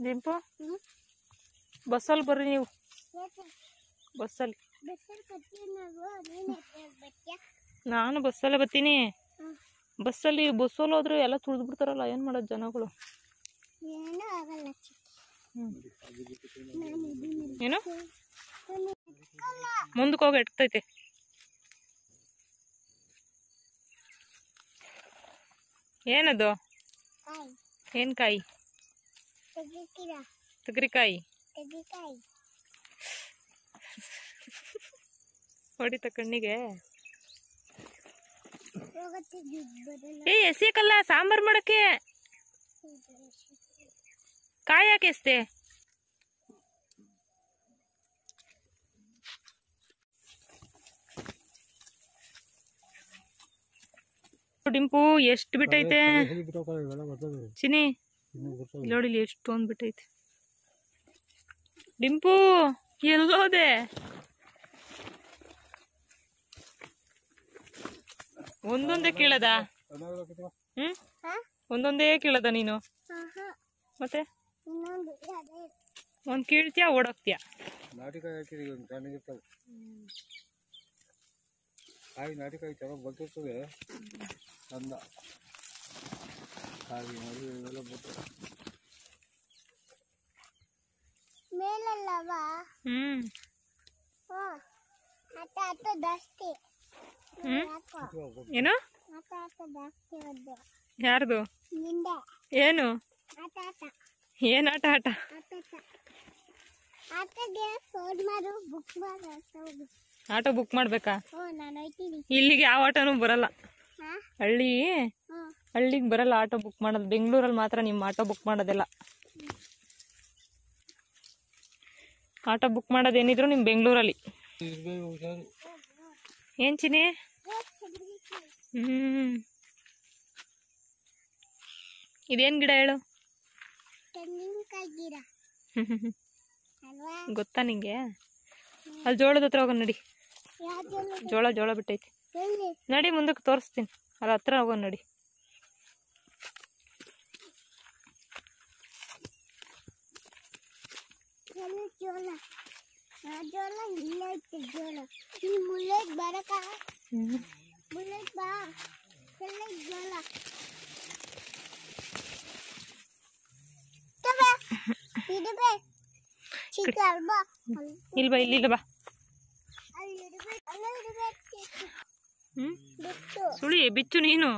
ದಿಂಪು ಬಸ್ಸಲ್ಲಿ ಬರ್ರಿ ನೀವು. ಬಸ್ಸಲ್ಲಿ ನಾನು ಬಸ್ಸಲ್ಲೇ ಬರ್ತೀನಿ. ಬಸ್ಸಲ್ಲಿ ಹೋದ್ರೆ ಎಲ್ಲ ತುಳಿದು ಬಿಡ್ತಾರಲ್ಲ, ಏನ್ ಮಾಡೋದು ಜನಗಳು? ಏನು ಮುಂದಕ್ಕೆ ಹೋಗಿ ಎಟ್ತೈತೆ. ಏನದು? ಏನ್ ಕಾಯಿ? ತಗರಿಕಾಯಿ. ಹೊಡಿತ ಕಣ್ಣಿಗೆ. ಎಸಿಯಕಲ್ಲ, ಸಾಂಬಾರ್ ಮಾಡಕ್ಕೆ. ಕಾಯಿ ಯಾಕೆ ಎಸ್ತೆ? ಡಿಂಪು ಎಷ್ಟು ಬಿಟ್ಟೈತೆ ಚಿನಿ, ನೋಡಿ ಎಷ್ಟೊಂದು ಬಿಟ್ಟೈತೆ. ಡಿಂಪು ಎಲ್ಲೋದೆ? ಒಂದೊಂದೇ ಕೀಳದ? ಒಂದೊಂದೇ ಕೀಳದ ನೀನು? ಮತ್ತೆ ಒಂದ್ ಕೀಳ್ತೀಯ, ಓಡೋಗ್ತೀಯ. ಕಾಯಿ ನಾಟಿಕಾಯಿ ಚೆನ್ನಾಗಿ ಬರ್ತಿರ್ತದೆ ಅಂದ. ಕಾಯಿ ಮರಿ ಇವೆಲ್ಲ ಬರ್ತದೆ ಮೇಲಲ್ಲವಾ? ಏನು? ಯಾರ್ದು? ಏನು? ಏನ್ ಆಟ? ಆಟೋ ಬುಕ್ ಮಾಡ್ಬೇಕಾ? ಇಲ್ಲಿಗೆ ಯಾವ ಆಟೋನು ಬರಲ್ಲ. ಹಳ್ಳಿಗೆ ಬರಲ್ಲ ಆಟೋ ಬುಕ್ ಮಾಡೋದು. ಬೆಂಗಳೂರಲ್ಲಿ ಮಾತ್ರ ನಿಮ್ಮ ಆಟೋ ಬುಕ್ ಮಾಡೋದಿಲ್ಲ. ಆಟೋ ಬುಕ್ ಮಾಡೋದೇನಿದ್ರು ನಿಮ್ ಬೆಂಗಳೂರಲ್ಲಿ. ಏನ್ ಚಿನಿ? ಇದೇನ್ ಗಿಡ ಹೇಳು? ಗೊತ್ತಾ ನಿಂಗೆ? ಅಲ್ಲಿ ಜೋಳದ ಹತ್ರ ಹೋಗೋಣ ನಡಿ. ಜೋಳ ಬಿಟ್ಟೈತಿ ನಡಿ, ಮುಂದಕ್ಕೆ ತೋರಿಸ್ತೀನಿ. ಅಲ್ಲಿ ಹತ್ರ ಹೋಗೋಣ ನಡಿ. ಜೋಳ ಇಲ್ಲ ಐತೆ. ಜೋಳ ಈ ಮುಳ್ಳೆಟ್ ಬರಕ ಮುಳ್ಳೆಟ್ ಬಾ. ಜೋಳ ಇಲ್ವಾ? ಇಲ್ಲಿ ಬಾ. ಸುಳಿ ಬಿಚ್ಚು ನೀನು.